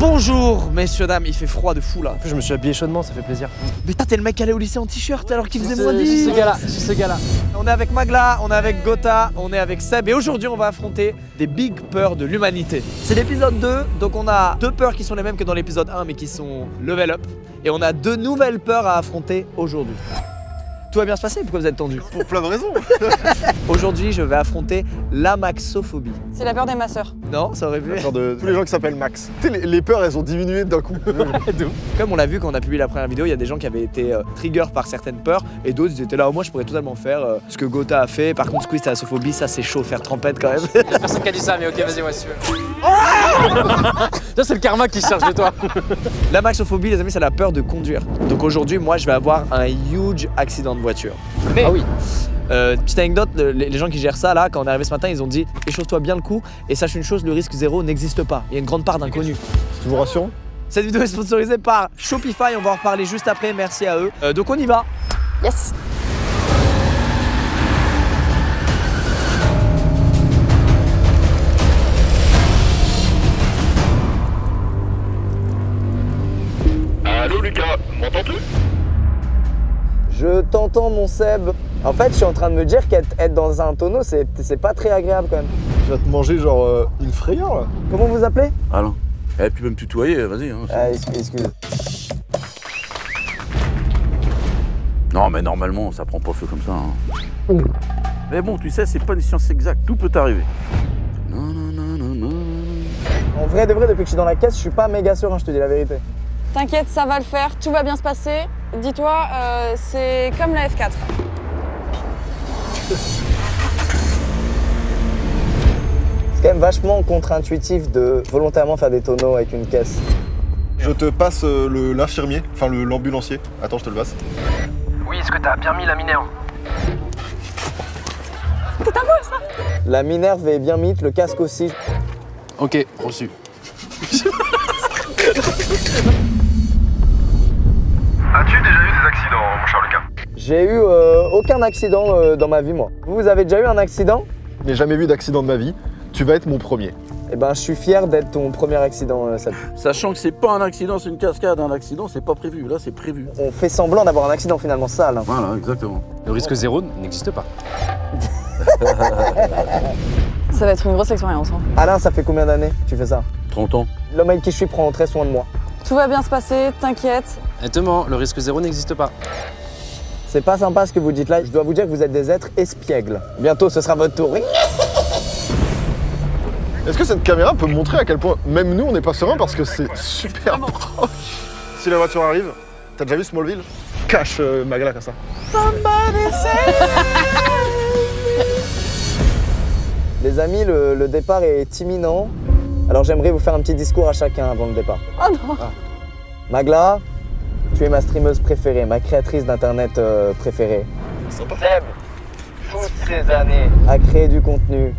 Bonjour messieurs dames, il fait froid de fou là. Je me suis habillé chaudement, ça fait plaisir. Mais t'es le mec qui allait au lycée en t-shirt alors qu'il faisait moins 10. C'est ce gars-là. On est avec Magla, on est avec Gotha, on est avec Seb et aujourd'hui on va affronter des big peurs de l'humanité. C'est l'épisode 2, donc on a deux peurs qui sont les mêmes que dans l'épisode 1 mais qui sont level up. Et on a deux nouvelles peurs à affronter aujourd'hui. Tout va bien se passer? Pourquoi vous êtes tendu? Pour plein de raisons. Aujourd'hui, je vais affronter l'amaxophobie. C'est la peur des masseurs. Non, ça aurait pu. La peur de tous les gens qui s'appellent Max. Tu sais, les peurs, elles ont diminué d'un coup. Comme on l'a vu quand on a publié la première vidéo, il y a des gens qui avaient été trigger par certaines peurs et d'autres ils étaient là, moi je pourrais totalement faire ce que Gotha a fait. Par contre, squeeze thalassophobie, ça c'est chaud, faire trempette quand même. Y'a personne qui a dit ça, mais ok, vas-y, ouais, si tu veux. Ça, c'est le karma qui se cherche de toi. L'amaxophobie, les amis, c'est la peur de conduire. Donc aujourd'hui, moi je vais avoir un huge accident de voiture. Mais, ah oui. Petite anecdote, les gens qui gèrent ça là, quand on est arrivé ce matin, ils ont dit échauffe-toi bien le cou et sache une chose, le risque zéro n'existe pas. Il y a une grande part d'inconnu. C'est toujours rassurant. Cette vidéo est sponsorisée par Shopify, on va en reparler juste après, merci à eux. Donc on y va. Yes. Allô Lucas, m'entends-tu? Je t'entends mon Seb. En fait, je suis en train de me dire qu'être dans un tonneau, c'est pas très agréable quand même. Tu vas te manger genre une frayeur là. Comment vous appelez? Alain. Eh, tu peux me tutoyer, vas-y. Hein, excuse. Non, mais normalement, ça prend pas feu comme ça. Hein. Mais bon, tu sais, c'est pas une science exacte, tout peut arriver. Non. En vrai de vrai, depuis que je suis dans la caisse, je suis pas méga serein, je te dis la vérité. T'inquiète, ça va le faire, tout va bien se passer. Dis-toi, c'est comme la F4. C'est quand même vachement contre-intuitif de volontairement faire des tonneaux avec une caisse. Je te passe l'infirmier, enfin l'ambulancier. Attends, je te le passe. Oui, est-ce que t'as bien mis la minerve? C'est ta voix, ça? La Minerve est bien mythe, le casque aussi. Ok, reçu. As-tu déjà eu des accidents, mon cher Lucas? J'ai eu aucun accident dans ma vie, moi. Vous avez déjà eu un accident? Je n'ai jamais vu d'accident de ma vie. Tu vas être mon premier. Eh ben, je suis fier d'être ton premier accident, Seb. Sachant que c'est pas un accident, c'est une cascade. Un accident, c'est pas prévu. Là, c'est prévu. On fait semblant d'avoir un accident finalement, ça, Alain. Voilà, exactement. Le risque zéro n'existe pas. Ça va être une grosse expérience. Hein. Alain, ça fait combien d'années que tu fais ça? 30 ans. L'homme avec qui je suis prend très soin de moi. Tout va bien se passer, t'inquiète. Exactement, le risque zéro n'existe pas. C'est pas sympa ce que vous dites là. Je dois vous dire que vous êtes des êtres espiègles. Bientôt, ce sera votre tour. Est-ce que cette caméra peut montrer à quel point même nous on n'est pas serein parce que c'est super proche. Si la voiture arrive, t'as déjà vu Smallville? Cache Magla comme ça. Les amis, le départ est imminent. Alors j'aimerais vous faire un petit discours à chacun avant le départ. Oh non. Magla, tu es ma streameuse préférée, ma créatrice d'internet préférée. Sympa. Seb, toutes ces années à créer du contenu,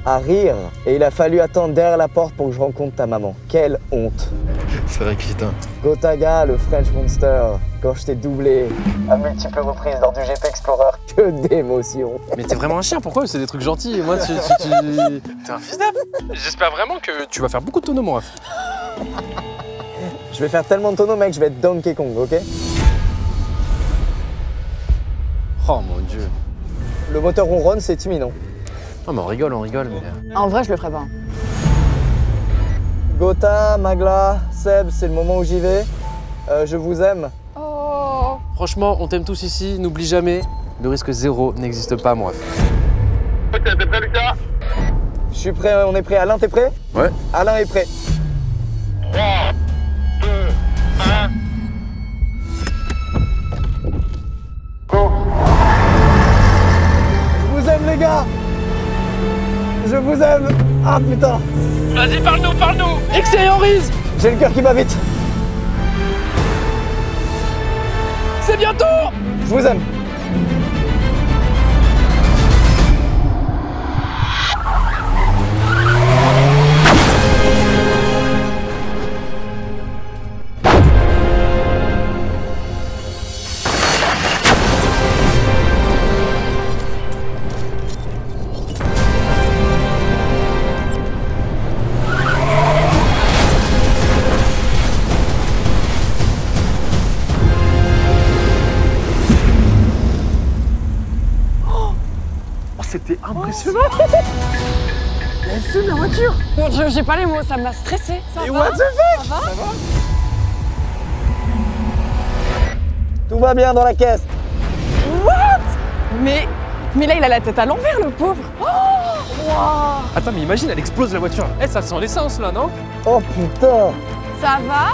à rire, et il a fallu attendre derrière la porte pour que je rencontre ta maman. Quelle honte. C'est vrai, putain. Gotaga, le French Monster, quand je t'ai doublé à multiples reprises lors du GP Explorer, que d'émotions. Mais t'es vraiment un chien, pourquoi? C'est des trucs gentils et moi T'es un fils d'ap. J'espère vraiment que tu vas faire beaucoup de tonneaux, mon ref. Je vais faire tellement de tonneaux, mec, je vais être Donkey Kong, ok? Oh mon dieu. Le moteur ronronne, c'est imminent. Non mais on rigole, mais... En vrai, je le ferai pas. Gotha, Magla, Seb, c'est le moment où j'y vais. Je vous aime. Oh. Franchement, on t'aime tous ici, n'oublie jamais, le risque zéro n'existe pas, mon ref. Ok, t'es prêt, Lucas? Je suis prêt, on est prêt. Alain, t'es prêt? Ouais. Alain est prêt. 3, 2, 1. Je vous aime, les gars! Je vous aime! Ah putain! Vas-y, parle-nous X et Henry's. J'ai le cœur qui bat vite! C'est bientôt. Je vous aime! impressionnant. Elle fume la voiture. Bon, j'ai pas les mots, ça m'a stressé. Ça Et va? what the fuck? Ça va? Tout va bien dans la caisse. Mais là, il a la tête à l'envers, le pauvre. Oh, wow. Attends, mais imagine, elle explose la voiture. Eh, ça sent l'essence là, non? Oh putain. Ça va?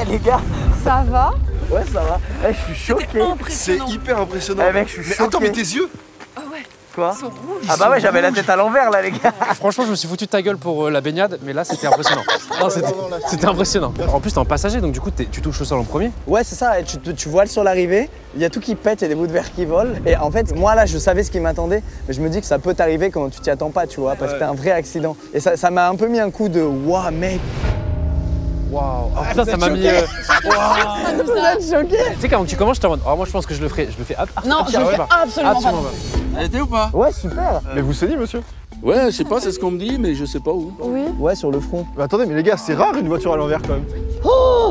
Eh les gars. Ça va? Ouais, ça va. Eh, je suis choqué. C'est Impressionnant. hyper impressionnant. Eh mec, je suis choqué. Attends, mais tes yeux. Ah ouais, Quoi? ils sont rouges. Ah bah ouais, j'avais la tête à l'envers là les gars. Franchement, je me suis foutu de ta gueule pour la baignade, mais là, c'était impressionnant. Non, c'était impressionnant. En plus, t'es en passager, donc du coup, tu touches au sol en premier. Ouais, c'est ça, et tu voiles sur l'arrivée, il y a tout qui pète, il y a des bouts de verre qui volent. Et en fait, moi là, je savais ce qui m'attendait, mais je me dis que ça peut t'arriver quand tu t'y attends pas, tu vois, parce que c'est un vrai accident. Et ça m'a un peu mis un coup de waouh, mec. Waouh. Ah, putain, ça m'a mis. Ça nous a... choqué. Tu sais, quand tu commences, je t'en mode. Oh, moi, je pense que je le fais Non, je le fais absolument pas. Elle était ou pas? Ouais, super. Mais vous saignez, monsieur? Ouais, je sais pas, c'est ce qu'on me dit, mais je sais pas où. Oui. Ouais, sur le front. Mais attendez, mais les gars, c'est rare une voiture à l'envers quand même.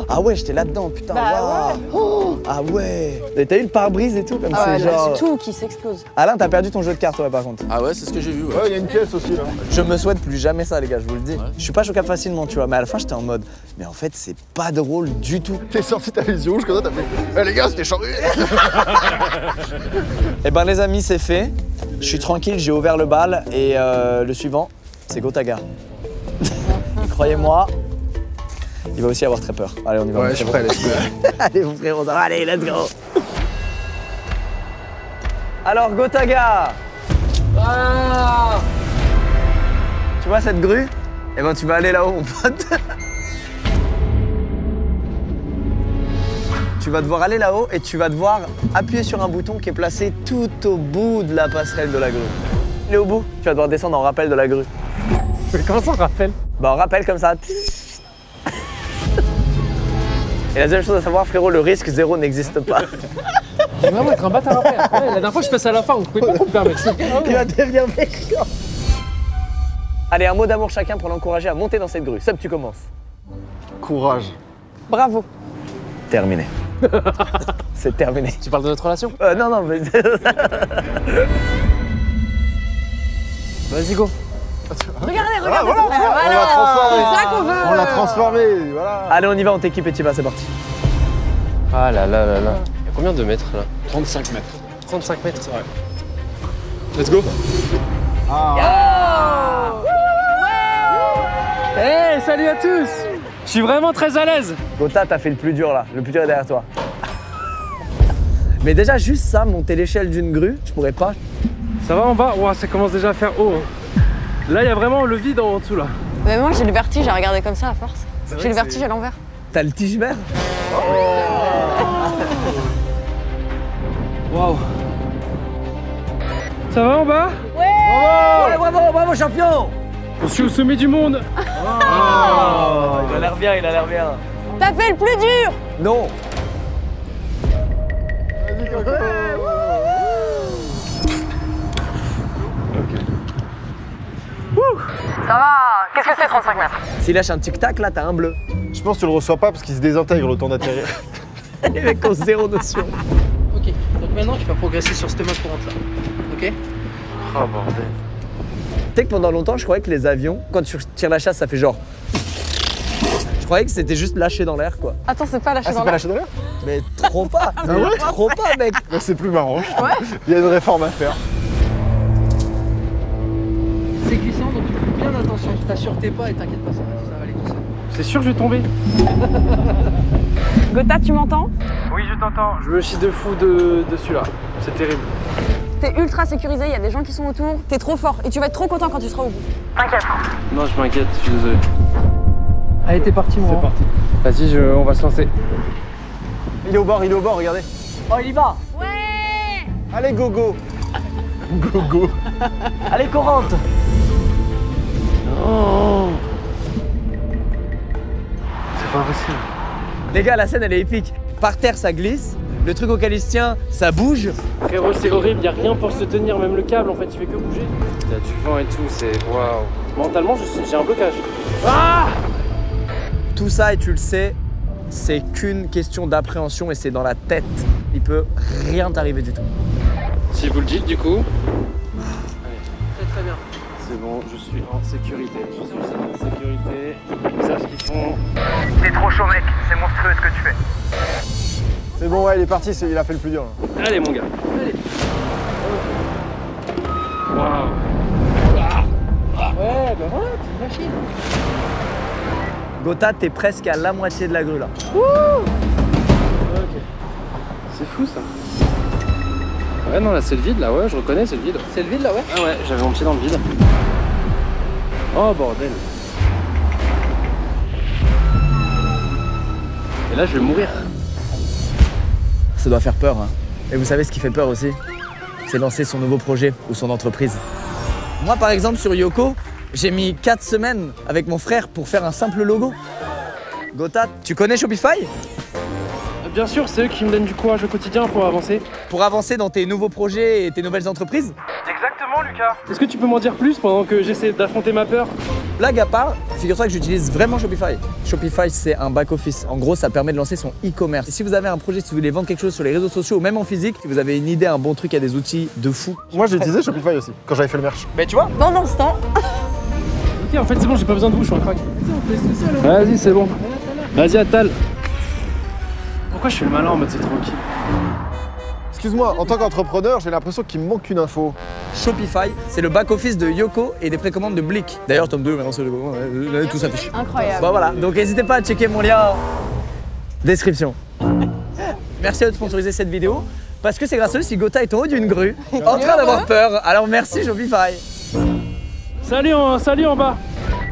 Ah ouais, j'étais là-dedans, putain. Bah waouh. Oh, ah ouais. Et t'as eu le pare-brise et tout, comme Ah ouais, c'est là, genre. c'est tout qui s'explose. Alain, t'as perdu ton jeu de cartes, ouais, par contre. Ah ouais, c'est ce que j'ai vu, ouais. Ouais, il y a une pièce aussi là. Je me souhaite plus jamais ça, les gars, je vous le dis. Ouais. Je suis pas choquable facilement, tu vois, mais à la fin, j'étais en mode. Mais en fait, c'est pas drôle du tout. T'es sorti, t'as les yeux rouges comme ça, t'as fait. Eh les gars, c'était chargé. Eh ben, les amis, c'est fait. Je suis tranquille, j'ai ouvert le bal et le suivant, c'est Gotaga. Et croyez-moi, il va aussi avoir très peur. Allez, on y va. Ouais, je suis prêt, let's go. Allez, vous frérot, allez, let's go. Alors, Gotaga. Tu vois cette grue? Eh ben, tu vas aller là-haut, mon pote. Tu vas devoir aller là-haut et tu vas devoir appuyer sur un bouton qui est placé tout au bout de la passerelle de la grue. Il est au bout, tu vas devoir descendre en rappel de la grue. Mais comment ça, rappelle? Bah, en rappel comme ça. Et la deuxième chose à savoir, frérot, le risque zéro n'existe pas. Tu vas vraiment être un bâtard après. Ouais, la dernière fois, je passe à la fin, on pouvait pas te le permettre. Il va devenir méchant. Allez, un mot d'amour chacun pour l'encourager à monter dans cette grue. Seb, tu commences. Courage. Bravo. Terminé. C'est terminé. Tu parles de notre relation? Non, non, mais... Vas-y, go. Regardez, Ah, regardez. voilà, Voilà. on l'a transformé. C'est ça qu'on veut. On l'a transformé, voilà. Allez, on y va, on t'équipe et tu vas, c'est parti. Ah là là là là. Il y a combien de mètres là? 35 mètres. 35 mètres. Ouais. Let's go. Hey, salut à tous! Je suis vraiment très à l'aise. Gota, t'as fait le plus dur là. Le plus dur est derrière toi. Mais déjà, juste ça, monter l'échelle d'une grue, je pourrais pas. Ça va en bas? Ouah, ça commence déjà à faire haut. Hein. Là, il y a vraiment le vide en dessous là. Mais moi, j'ai le vertige à regarder comme ça à force. J'ai le vertige à l'envers. T'as le tige vert? Waouh. Ça va en bas? Ouais, bravo, bravo, champion! Je suis au sommet du monde. Il a l'air bien, il a l'air bien. T'as fait le plus dur. Non. Ça va. Qu'est-ce que c'est 35 mètres? S'il lâche un tic-tac, là, t'as un bleu. Je pense que tu le reçois pas parce qu'il se désintègre le temps d'atterrir. Les mecs ont zéro notion. Ok, donc maintenant tu vas progresser sur cette main courante là. Ok? Oh bordel. Tu sais que pendant longtemps, je croyais que les avions, quand tu tires la chasse, ça fait genre. Je croyais que c'était juste lâché dans l'air, quoi. Attends, c'est pas lâché Ah, dans c'est pas l'air. lâché dans l'air? Mais trop pas. Mais trop pas, mec. Bah, c'est plus marrant. Il y a une réforme à faire. C'est glissant donc tu fais bien attention. T'assures tes pas et t'inquiète pas, ça va aller tout seul. C'est sûr que je vais tomber? Gotha, tu m'entends? Oui, je t'entends. Je me chie de fou dessus là. C'est terrible. T'es ultra sécurisé, il y a des gens qui sont autour. T'es trop fort et tu vas être trop content quand tu seras au bout. T'inquiète. Non, je m'inquiète, je suis désolé. Allez, t'es parti mon. C'est parti. Vas-y, on va se lancer. Il est au bord, regardez. Oh, il y va. Ouais. Allez, go, go. Go, go. Allez, Corante. C'est pas possible. Les gars, la scène, elle est épique. Par terre, ça glisse. Le truc auquel il se tient, ça bouge. Frérot, c'est horrible, y a rien pour se tenir, même le câble en fait, il fait que bouger. Il y a du vent et tout, c'est waouh. Mentalement, j'ai un blocage. Tout ça, et tu le sais, c'est qu'une question d'appréhension et c'est dans la tête. Il peut rien t'arriver du tout. Si vous le dites, du coup. Très très bien. C'est bon, je suis en sécurité. Je suis en sécurité. Ils savent ce qu'ils font. T'es trop chaud, mec. C'est monstrueux ce que tu fais. C'est bon, ouais, il est parti, il a fait le plus dur. Là. Allez, mon gars. Allez. Waouh. Ouais, bah voilà, c'est une machine. Gotha, t'es presque à la moitié de la grue là. Ok. C'est fou ça. Ouais, non, là c'est le vide, là, ouais, je reconnais, c'est le vide. C'est le vide là, ouais. Ah ouais, j'avais mon pied dans le vide. Oh bordel. Et là, je vais mourir. Ça doit faire peur, hein. Et vous savez ce qui fait peur aussi? C'est lancer son nouveau projet ou son entreprise. Moi, par exemple, sur Yoko, j'ai mis 4 semaines avec mon frère pour faire un simple logo. Gotha, tu connais Shopify? Bien sûr, c'est eux qui me donnent du courage au quotidien pour avancer. Pour avancer dans tes nouveaux projets et tes nouvelles entreprises? Exactement, Lucas. Est-ce que tu peux m'en dire plus pendant que j'essaie d'affronter ma peur? Blague à part, figure-toi que j'utilise vraiment Shopify. Shopify, c'est un back-office. En gros, ça permet de lancer son e-commerce. Et si vous avez un projet, si vous voulez vendre quelque chose sur les réseaux sociaux ou même en physique, si vous avez une idée, un bon truc, il y a des outils de fou. Moi, j'ai utilisé Shopify aussi, quand j'avais fait le merch. Mais tu vois, Pendant ce temps, Ok, en fait, c'est bon, j'ai pas besoin de vous, je suis un crack. Vas-y, on te laisse tout seul. Hein. Vas-y, c'est bon. Vas-y, Attal. Pourquoi je fais le malin en mode c'est tranquille? Excuse-moi, en tant qu'entrepreneur, j'ai l'impression qu'il me manque une info. Shopify, c'est le back-office de Yoko et des précommandes de Blick. D'ailleurs, tome 2, maintenant c'est tout s'affiche. incroyable. Bah voilà, donc n'hésitez pas à checker mon lien en description. Merci à eux de sponsoriser cette vidéo, parce que c'est grâce à eux si Gotha est en haut d'une grue, en train d'avoir peur. Alors merci Shopify. Salut en bas.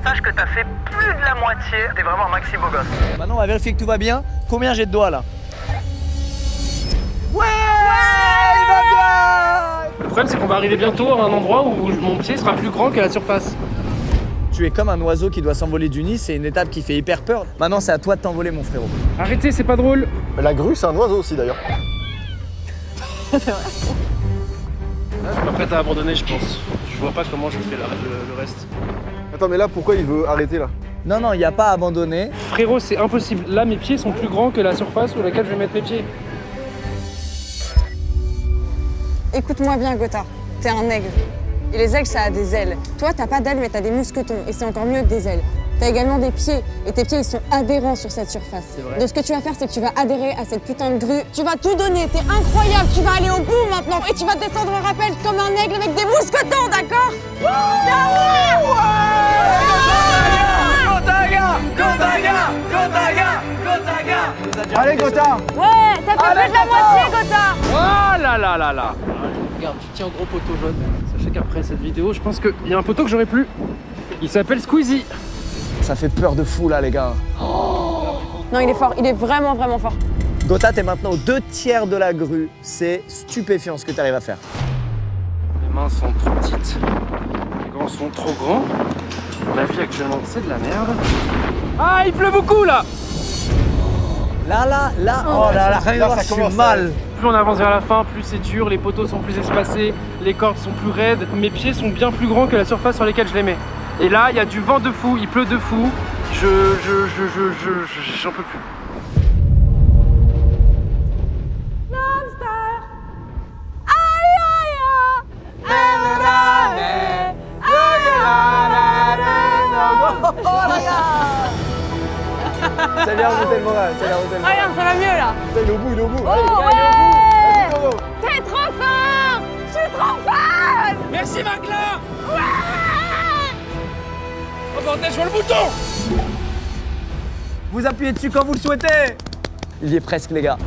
Sache que t'as fait plus de la moitié. T'es vraiment un maxi beau gosse. Maintenant on va vérifier que tout va bien. Combien j'ai de doigts là? Ouais, il va bien. Le problème, c'est qu'on va arriver bientôt à un endroit où mon pied sera plus grand que la surface. Tu es comme un oiseau qui doit s'envoler du nid, c'est une étape qui fait hyper peur. Maintenant c'est à toi de t'envoler mon frérot. Arrêtez, c'est pas drôle. Mais la grue, c'est un oiseau aussi d'ailleurs. Là, je suis pas prête à abandonner, je pense. Je vois pas comment je fais le reste. Attends, mais là, pourquoi il veut arrêter là? Non, non, il n'y a pas à abandonner. Frérot, c'est impossible. Là, mes pieds sont plus grands que la surface sur laquelle je vais mettre mes pieds. Écoute-moi bien, Gotha. T'es un aigle. Et les aigles, ça a des ailes. Toi, t'as pas d'ailes, mais t'as des mousquetons. Et c'est encore mieux que des ailes. T'as également des pieds. Et tes pieds, ils sont adhérents sur cette surface. Donc, ce que tu vas faire, c'est que tu vas adhérer à cette putain de grue. Tu vas tout donner. T'es incroyable. Tu vas aller au bout maintenant. Et tu vas descendre un rappel comme un aigle avec des mousquetons, d'accord? Allez, Gotha! Ouais, t'as fait plus de la moitié, Gotha. Oh là là là là. Regarde, tu tiens au gros poteau jaune. Sachez qu'après cette vidéo, je pense qu'il y a un poteau que j'aurais plus. Il s'appelle Squeezie. Ça fait peur de fou là les gars. Non, il est fort. Il est vraiment, vraiment fort. Gotha, t'es maintenant aux 2/3 de la grue. C'est stupéfiant ce que t'arrives à faire. Mes mains sont trop petites. Les gants sont trop grands. Ma vie actuellement, c'est de la merde. Ah, il pleut beaucoup là. Là, oh là là, rien à voir, ça je suis commence mal. Plus on avance vers la fin, plus c'est dur, les poteaux sont plus espacés, les cordes sont plus raides, mes pieds sont bien plus grands que la surface sur laquelle je les mets. Et là, il y a du vent de fou, il pleut de fou, j'en peux plus. C'est bien remonter le moral, c'est bien remonter le moral. Regarde, ça va mieux là. Il est au bout, il est au bout. Oh Allez, ouais. Let's go. T'es trop fort. Je suis trop fan. Merci Macla. Oh bordel, je vois le bouton. Vous appuyez dessus quand vous le souhaitez. Il y est presque les gars.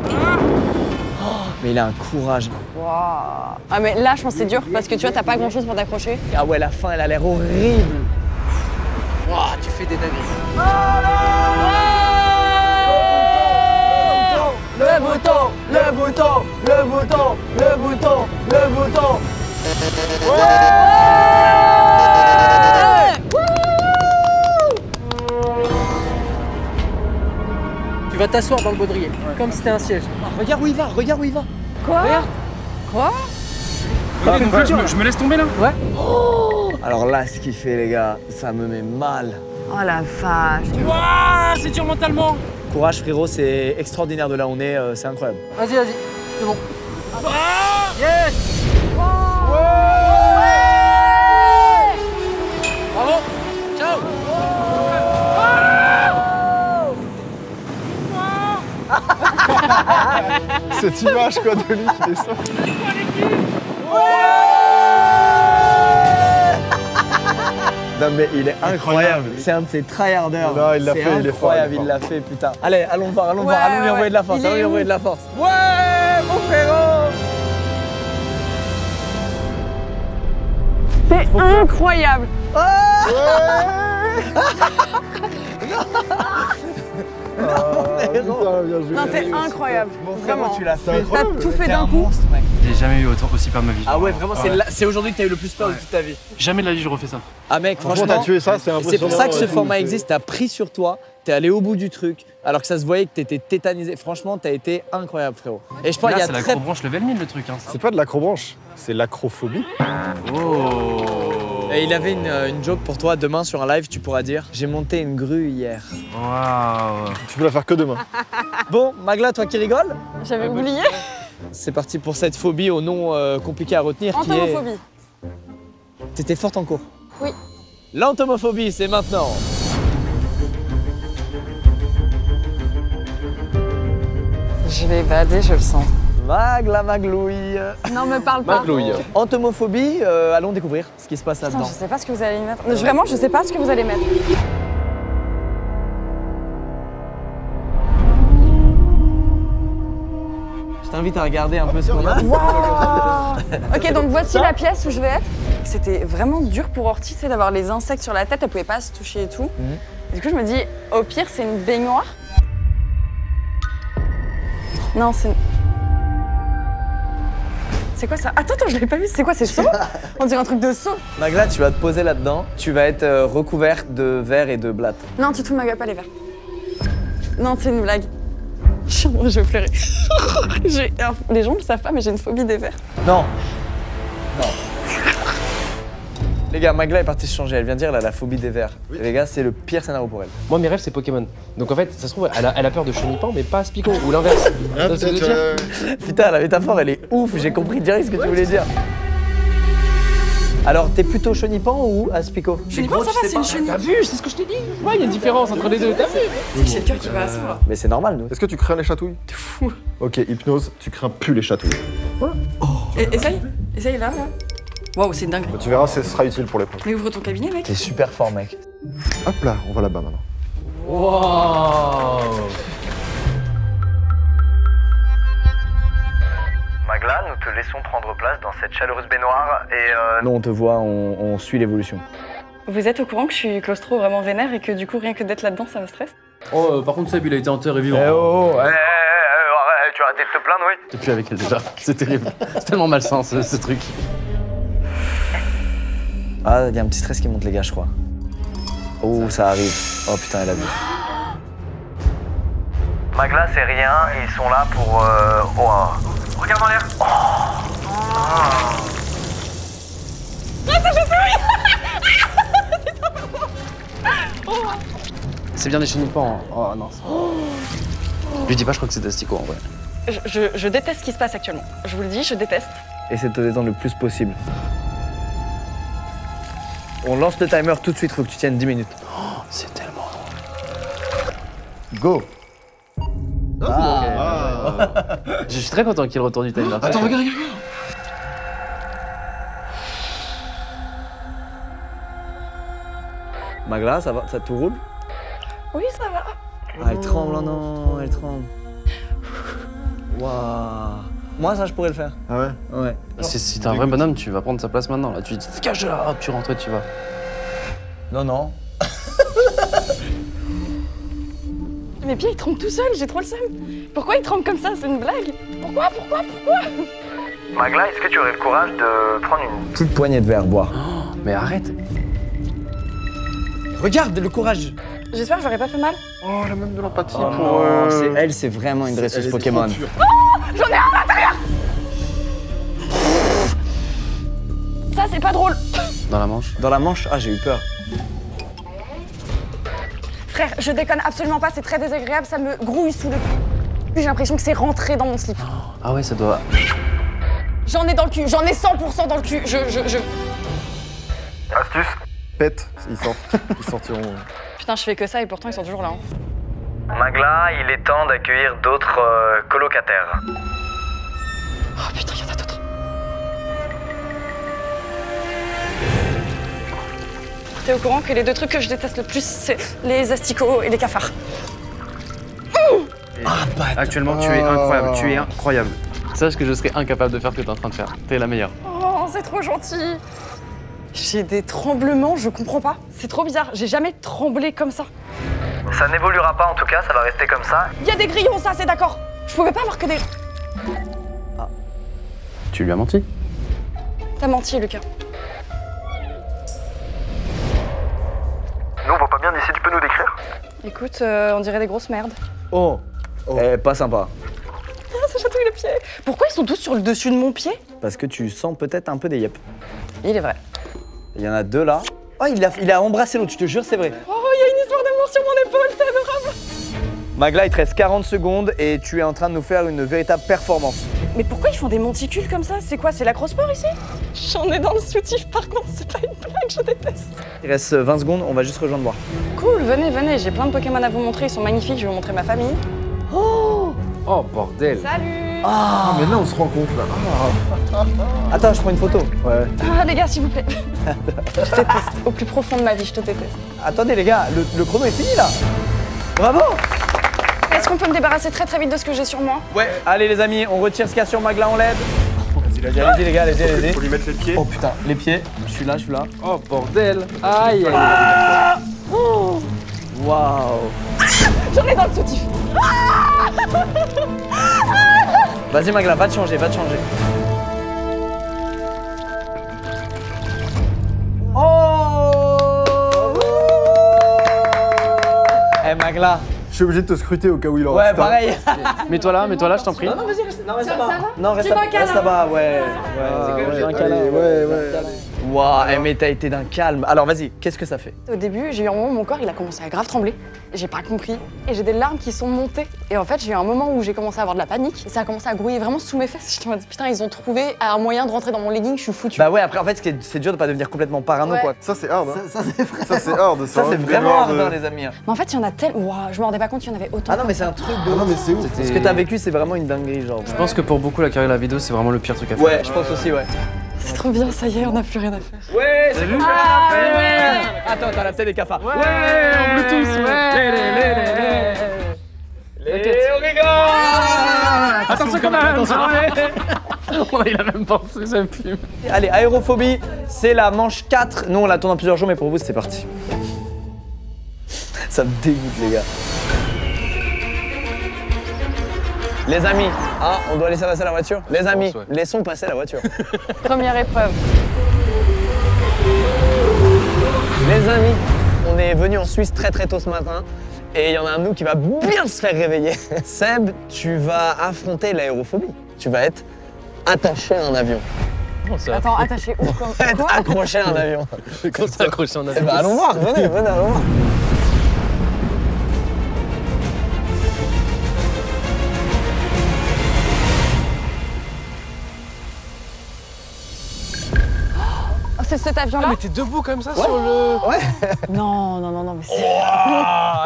Oh, mais il a un courage. Ah mais là, je pense que c'est dur parce que tu vois, t'as pas grand chose pour t'accrocher. Ah ouais, la fin elle a l'air horrible. Oh, tu fais des dingueries. Le bouton, le bouton, le bouton, le bouton, le bouton. Tu vas t'asseoir dans le baudrier, comme si c'était un siège. Regarde où il va, regarde où il va. Quoi? Regarde. Quoi? Je me laisse tomber là. Ouais. Alors là, ce qu'il fait les gars, ça me met mal. Oh la vache. Ouah, c'est dur mentalement. Courage frérot, c'est extraordinaire de là où on est, c'est incroyable. Vas-y, vas-y, c'est bon. Yes. Bravo. Ciao. Cette image quoi de lui qui descend. Non mais il est incroyable, c'est un de ses tryharders. Non, il l'a fait, il est fort. Incroyable, il l'a fait, putain. Allez, allons voir, allons lui envoyer de la force, Il est allons lui où envoyer de la force. Ouais, mon frérot. C'est incroyable. Putain, bien joué. Non, t'es incroyable. Mon frérot, Vraiment. tu l'as fait. T'as tout fait T'es un d'un coup. monstre, mec. J'ai jamais eu aussi peur de ma vie. Ah ouais, vraiment, c'est aujourd'hui que t'as eu le plus peur de toute ta vie. Jamais de la vie je refais ça. Ah mec, Franchement, franchement, t'as tué ça, c'est impressionnant. c'est pour ça que ce et tout, format c'est- existe, t'as pris sur toi, t'es allé au bout du truc, alors que ça se voyait que t'étais tétanisé. Franchement, t'as été incroyable, frérot. Et je pense qu'il y Là a c'est très... l'acrobranche level 1000 le truc. Hein. C'est pas de l'acrobranche, c'est l'acrophobie. Oh. Et il avait une joke pour toi, demain sur un live, tu pourras dire « J'ai monté une grue hier Waouh. Tu peux la faire que demain. ». Bon, Magla, toi qui rigoles, J'avais oublié. c'est parti pour cette phobie au nom compliqué à retenir qui est... Entomophobie. T'étais forte en cours. Oui. L'entomophobie, c'est maintenant. Je vais bader, je le sens. Magla maglouille. Non, me parle pas. Entomophobie, allons découvrir ce qui se passe Putain, là-dedans. je sais pas ce que vous allez mettre. Vraiment, je sais pas ce que vous allez mettre. Je t'invite à regarder un peu ce qu'on a. Waouh. Ok, donc voici la pièce où je vais être. C'était vraiment dur pour Orti, tu sais, d'avoir les insectes sur la tête, elle pouvait pas se toucher et tout. Du coup, je me dis, au pire, c'est une baignoire. Non, c'est... C'est quoi ça? Attends, je l'avais pas vu, c'est quoi, c'est saut? On dirait un truc de saut. Magla, tu vas te poser là-dedans. Tu vas être recouverte de verre et de blattes. Non, tu te fous de ma gueule, pas les verres. Non, c'est une blague. Je vais pleurer. Alors, les gens ne le savent pas, mais j'ai une phobie des verres. Non. Non. Les gars, Magla est partie se changer. Elle vient de dire elle a la phobie des verres. Et les gars, c'est le pire scénario pour elle. Moi, mes rêves, c'est Pokémon. Donc en fait, ça se trouve, elle a peur de Chenipan, mais pas Spico, ou l'inverse. Ah, Tu vois ce que je veux dire Putain, la métaphore, elle est ouf. J'ai compris direct ce que tu voulais dire. Alors, t'es plutôt chenipan ou aspico? Chenipan, ça va, c'est une chenille. T'as vu, c'est ce que je t'ai dit. Ouais, il y a une différence entre les deux, t'as vu? C'est le cœur qui va à ça, là. Mais c'est normal, nous. Est-ce que tu crains les chatouilles? T'es fou. Ok, hypnose, tu crains plus les chatouilles. Essaye, essaye là. Waouh, c'est dingue. Tu verras, ce sera utile pour les points. Mais ouvre ton cabinet, mec. T'es super fort, mec. Hop là, on va là-bas maintenant. Wow. Magla, nous te laissons prendre place dans cette chaleureuse baignoire et Nous, on te voit, on suit l'évolution. Vous êtes au courant que je suis claustro vraiment vénère et que du coup, rien que d'être là-dedans, ça me stresse? Oh, par contre, Seb, il a été enterré vivant. arrête, tu as arrêté de te plaindre, oui? T'es plus avec elle déjà, c'est terrible. C'est tellement malsain ce truc. Ah, il y a un petit stress qui monte, les gars, je crois. Oh, ça arrive. Oh putain, elle a vu. Magla, c'est rien, ils sont là pour... Regarde en l'air. C'est bien des Chenipan. Oh non. Je dis pas, je crois que c'est Astico en vrai. Je déteste ce qui se passe actuellement. Je vous le dis, je déteste. Essaie de te détendre le plus possible. On lance le timer tout de suite, faut que tu tiennes 10 minutes. Oh, c'est tellement Go! Je suis très content qu'il retourne du timer. Attends, regarde. Magla, ça va? Ça tout roule? Oui, ça va. Ah, elle tremble, oh non, elle tremble. Waouh! Moi, ça, je pourrais le faire. Ah ouais? Ouais. Si t'es un vrai bonhomme, tu vas prendre sa place maintenant. Là, tu dis, cache là, hop, tu rentres et tu vas. Non, non. Mes pieds, ils tremblent tout seuls, j'ai trop le seum. Pourquoi ils tremblent comme ça? C'est une blague? Pourquoi? Magla, est-ce que tu aurais le courage de prendre une... Petite poignée de verre, boire. Oh, mais arrête. Regarde le courage! J'espère que j'aurais pas fait mal. Oh, elle a même de l'empathie Oh pour... non, c'est elle, c'est vraiment une dresseuse Pokémon. J'en ai un à l'intérieur! Ça, c'est pas drôle. Dans la manche. Dans la manche? Ah, j'ai eu peur. Frère, je déconne absolument pas, c'est très désagréable, ça me grouille sous le cul. J'ai l'impression que c'est rentré dans mon slip. Ah ouais, ça doit... J'en ai dans le cul, j'en ai 100% dans le cul. Astuce. Pète, ils sortiront. Putain, je fais que ça et pourtant ils sont toujours là. Magla, il est temps d'accueillir d'autres colocataires. Oh putain, y'en a d'autres. T'es au courant que les 2 trucs que je déteste le plus, c'est les asticots et les cafards. Actuellement, tu es incroyable, tu es incroyable. Sache que je serais incapable de faire ce que t'es en train de faire. T'es la meilleure. Oh, c'est trop gentil. J'ai des tremblements, je comprends pas. C'est trop bizarre, j'ai jamais tremblé comme ça. Ça n'évoluera pas en tout cas, ça va rester comme ça. Il y a des grillons, ça, c'est d'accord. Je pouvais pas avoir que des... Tu lui as menti? T'as menti, Lucas. Nous on voit pas bien d'ici, tu peux nous décrire? Écoute, on dirait des grosses merdes. Oh, pas sympa. Ah, ça chatouille le pied. Pourquoi ils sont tous sur le dessus de mon pied? Parce que tu sens peut-être un peu des yep. Il est vrai. Il y en a 2 là. Oh, il a embrassé l'autre, je te jure, c'est vrai. Oh, il y a une histoire d'amour sur mon épaule, c'est adorable. Magla, il te reste 40 secondes et tu es en train de nous faire une véritable performance. Mais pourquoi ils font des monticules comme ça? C'est quoi, c'est l'acrosport ici? J'en ai dans le soutif, par contre, c'est pas une blague, je déteste. Il reste 20 secondes, on va juste rejoindre voir. Cool, venez, venez, j'ai plein de Pokémon à vous montrer, ils sont magnifiques, je vais vous montrer ma famille. Oh bordel. Salut. Ah, mais là, on se rend compte, là. Attends, je prends une photo. Ouais. Ah, les gars, s'il vous plaît. Je te déteste, au plus profond de ma vie, je te déteste. Attendez les gars, le chrono est fini là. Bravo. Est-ce qu'on peut me débarrasser très vite de ce que j'ai sur moi? Ouais. Allez les amis, on retire ce qu'il y a sur Magla, on l'aide. Vas-y, allez-y les gars, allez-y. Faut lui mettre les pieds. Oh putain, les pieds. Je suis là. Oh bordel. Aïe aïe. Oh. Waouh. J'en ai dans le soutif. Vas-y Magla, va te changer. Oh. Eh Magla. Je suis obligé de te scruter au cas où il en reste. Ouais, pareil. Mets-toi là, je t'en prie. Non, vas-y, reste là-bas. Non, reste Tu veux un câlin? là-bas, ouais. Ouais, un câlin. ouais. Waouh, mais t'as été d'un calme. Alors vas-y, qu'est-ce que ça fait? Au début, j'ai eu un moment où mon corps il a commencé à grave trembler. J'ai pas compris. Et j'ai des larmes qui sont montées. Et en fait, j'ai eu un moment où j'ai commencé à avoir de la panique. Et ça a commencé à grouiller vraiment sous mes fesses. J'étais en mode putain, ils ont trouvé un moyen de rentrer dans mon legging, je suis foutue. Bah ouais, après en fait, c'est dur de pas devenir complètement parano Ouais. quoi. Ça, c'est hard, hein. Ça c'est vrai. Ça, c'est hard. Ça c'est vraiment hard, hein, les amis. Mais en fait, il y en a tellement. Waouh, je me rendais pas compte qu'il y en avait autant. Ah non, mais c'est un truc de. Ah non, mais c'est ouf. Ce que t'as vécu, c'est vraiment une dinguerie, genre. Je pense que pour beaucoup, la carrière de la vidéo, c'est vraiment le pire truc à faire. Ouais, je pense aussi, ouais. C'est trop bien, ça y est, on a plus rien à faire. Ouais, c'est bon. Attends, t'as la tête des cafards. Ouais, on veut tous, on rigole. Attention quand même. Il a même pensé, ça me fume. Allez, aérophobie, c'est la manche 4. Nous, on la tourne en plusieurs jours, mais pour vous, c'est parti. Ça me dégoûte, les gars. Les amis, on doit laisser passer la voiture. Les amis, laissons passer la voiture. Première épreuve. Les amis, on est venu en Suisse très tôt ce matin et il y en a un de nous qui va bien se faire réveiller. Seb, tu vas affronter l'aérophobie. Tu vas être attaché à un avion. Attends, attaché où quoi? Être accroché à un avion. Quand t'es accroché en avion. Eh ben, allons voir, venez, allons voir. Oh, c'est cet avion-là? Mais t'es debout comme ça sur le... Ouais. Non, mais c'est...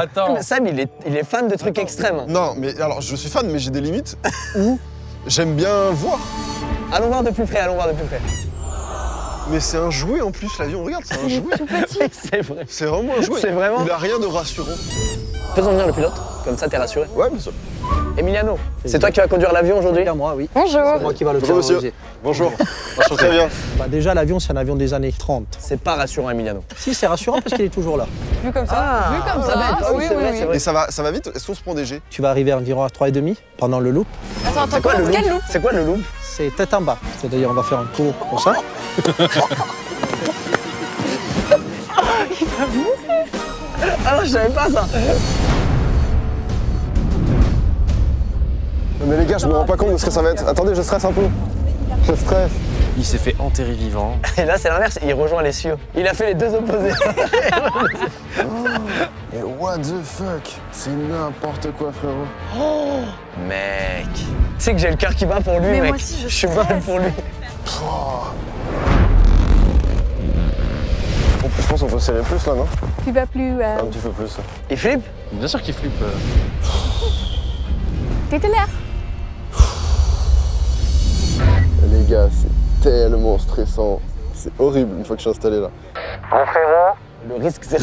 Attends. Seb, il est fan de trucs extrêmes. Non, mais alors, je suis fan, mais j'ai des limites où j'aime bien voir. Allons voir de plus près. Mais c'est un jouet en plus, l'avion. Regarde, c'est un jouet. tout petit. C'est vrai. C'est vraiment un jouet. C'est vraiment. Il a rien de rassurant. Faisons venir le pilote, comme ça t'es rassuré. Ouais, bien sûr. Emiliano, c'est toi qui vas conduire l'avion aujourd'hui? Moi, oui. Bonjour. Moi qui va le Bonjour, monsieur. faire. Bonjour. Très bien. Bah, déjà, l'avion, c'est un avion des années 30. C'est pas rassurant, Emiliano. Si, c'est rassurant parce qu'il est toujours là. Vu comme ça, ça va être, oui, c'est vrai, c'est vrai. Et ça va vite. Est-ce qu'on se prend des jets? Tu vas arriver environ à 3,5 pendant le loop. Attends, C'est quoi le quel loop? loup? C'est quoi le loop? C'est tête en bas. C'est-à-dire, on va faire un tour comme ça. Ah non, je savais pas ça. Mais les gars, je me rends pas compte de ce que ça va être. Attendez, je stresse un peu. Je stresse. Il s'est fait enterrer vivant. Et là, c'est l'inverse, il rejoint les cieux. Il a fait les deux opposés. What the fuck? C'est n'importe quoi, frérot. Oh, mec. Tu sais que j'ai le cœur qui bat pour lui, Mais mec. moi aussi, je suis stresse. mal pour lui. Oh. Je pense qu'on peut serrer plus là, non? Tu vas plus. Un petit peu plus. Il flippe? Bien sûr qu'il flippe. T'es l'air. Les gars, c'est tellement stressant. C'est horrible une fois que je suis installé là. Mon frérot, Le risque, c'est...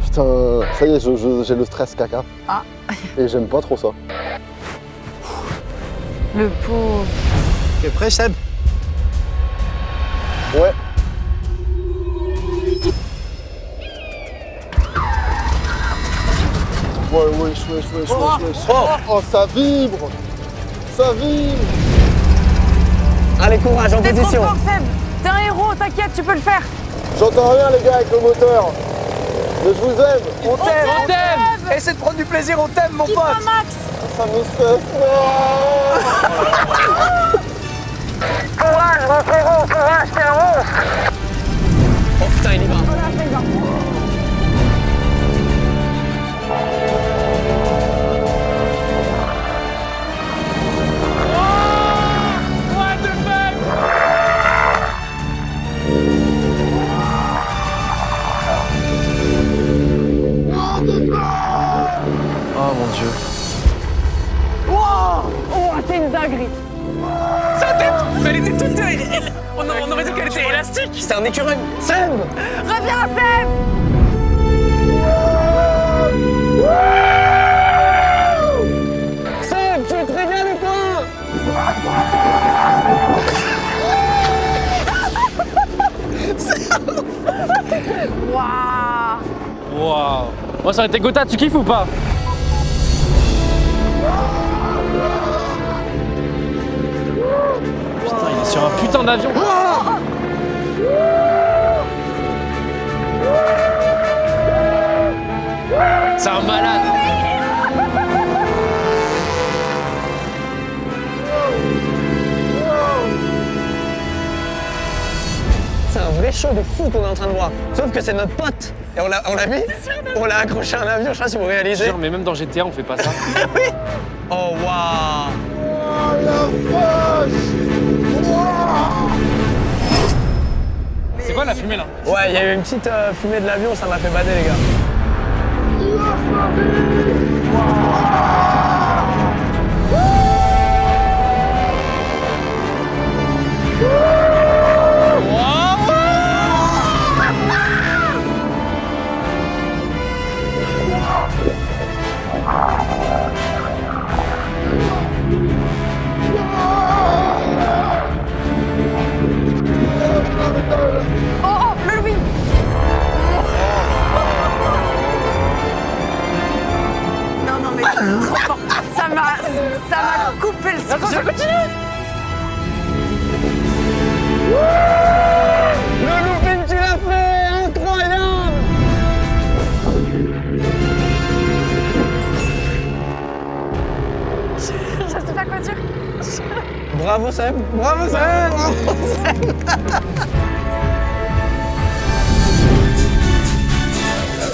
Putain, ça y est, j'ai le stress caca. Ah. Et j'aime pas trop ça. Le pauvre. T'es prêt, Seb? Ouais. Ouais, wesh. Oh, ça vibre. Ça vibre. Allez, courage, en T'es trop position. fort, Seb. T'es un héros, t'inquiète, tu peux le faire. J'entends rien les gars avec le moteur. Mais je vous aime. On t'aime, On t'aime. Essaie de prendre du plaisir, on t'aime, mon Kiffe pote. un max. Ça me stresse. courage, mon frérot, courage, t'es un monstre. Oh putain, il y va. What the fuck? Oh mon dieu. Oh, c'est une dinguerie. Sa tête, mais elle était toute... On aurait dit qu'elle était élastique. C'était un écureuil. Seb. Reviens, Seb. Seb, tu es très bien ou pas? Waouh. Waouh. Moi, ça aurait été Gotha, tu kiffes ou pas? Putain, il est sur un putain d'avion. C'est un malade. C'est un vrai show de fou qu'on est en train de voir. Sauf que c'est notre pote. Et on l'a mis, on l'a accroché à un avion, je sais pas si vous réalisez. Jure, mais même dans GTA, on fait pas ça. Oh waouh. C'est quoi la fumée là? Ouais, il y a eu une petite fumée de l'avion, ça m'a fait bader les gars. Oh, le Louis. Non, mais c'est trop fort. Ça m'a coupé le souffle. Attends, ça continue. Le looping, tu l'as fait, incroyable. Je sais pas quoi dire. Bravo Seb, bravo Seb, bravo Seb.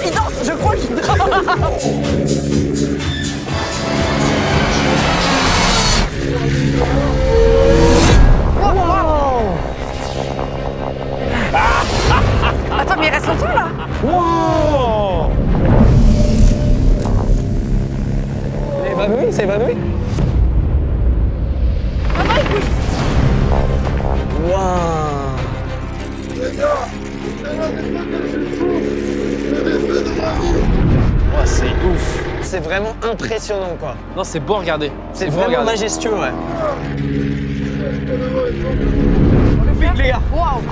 Il danse, je crois qu'il danse. Attends, mais il reste longtemps là. Il est évanoui, c'est évanoui. Maman, il bouge. Waouh. Oh, c'est ouf. C'est vraiment impressionnant quoi. Non, c'est beau à regarder. C'est beau à vraiment regarder. majestueux, ouais. Vite les gars. Waouh.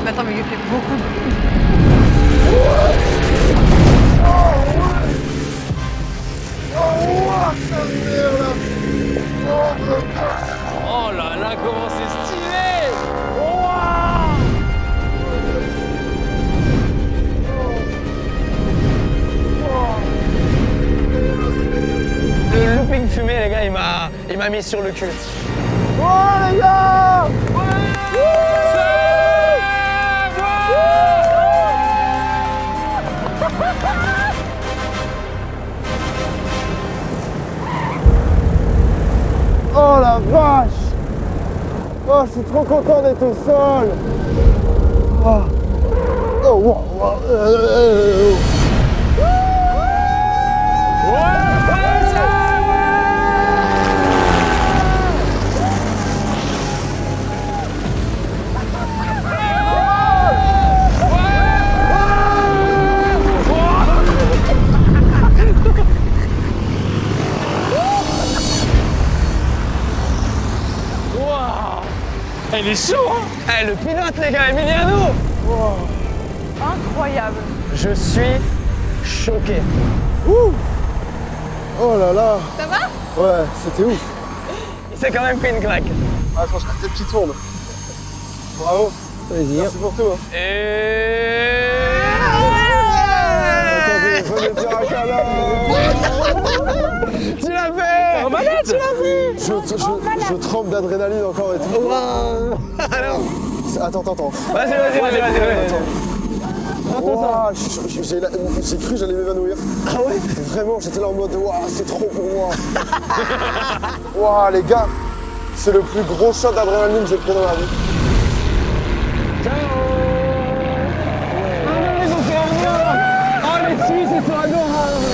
Mais attends, mais il fait beaucoup de... Il m'a mis sur le cul. Oh les gars! Oh la vache! Oh, je suis trop content d'être au sol! Oh, oh wow, wow. Il est chaud hein. Eh, le pilote les gars, Emiliano. Incroyable. Je suis choqué. Ouh. Oh là là! Ça va? Ouais, c'était ouf! Il s'est quand même pris une claque. Attends, je peut-être qu'il tourne. Bravo! Vas-y. Merci pour tout. Hein. Et... Attendez, venez faire un câlin! Tu l'as fait! Oh malade! Tu l'as vu! Je trempe d'adrénaline encore et tout. Wow. Alors... Attends. Vas-y. Wow, j'ai cru que j'allais m'évanouir. Ah ouais? Vraiment, j'étais là en mode waouh, c'est trop pour moi. Waouh, les gars, c'est le plus gros shot d'adrénaline que j'ai pris dans ma vie. Ils ont fait un Oh les Suisses, ils sont adorables!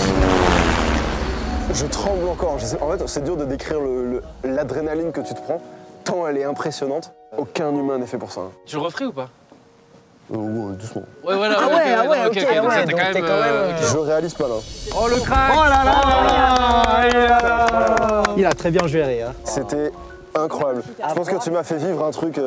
Je tremble encore. En fait, c'est dur de décrire l'adrénaline que tu te prends, tant elle est impressionnante. Aucun humain n'est fait pour ça. Tu le referais ou pas? Ouais, doucement. Ouais, voilà. Ah ouais, ok, donc ouais, c'était donc quand t'es même. quand même, Je réalise pas là. Oh le crack! Oh là là! Il a très bien géré. Hein. C'était incroyable. Je pense que tu m'as fait vivre un truc.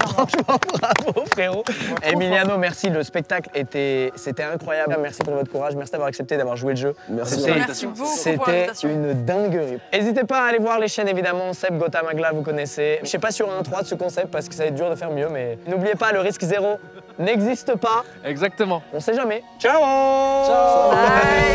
Franchement, bravo frérot. Emiliano, merci. Le spectacle c'était incroyable. Merci pour votre courage. Merci d'avoir accepté d'avoir joué le jeu. Merci. Merci beaucoup pour C'était l'invitation. une dinguerie. N'hésitez pas à aller voir les chaînes évidemment. Seb, Gotha, Magla, vous connaissez. Je sais pas sur un 3 de ce concept parce que ça va être dur de faire mieux, mais n'oubliez pas, le risque zéro n'existe pas. Exactement. On sait jamais. Ciao! Bye.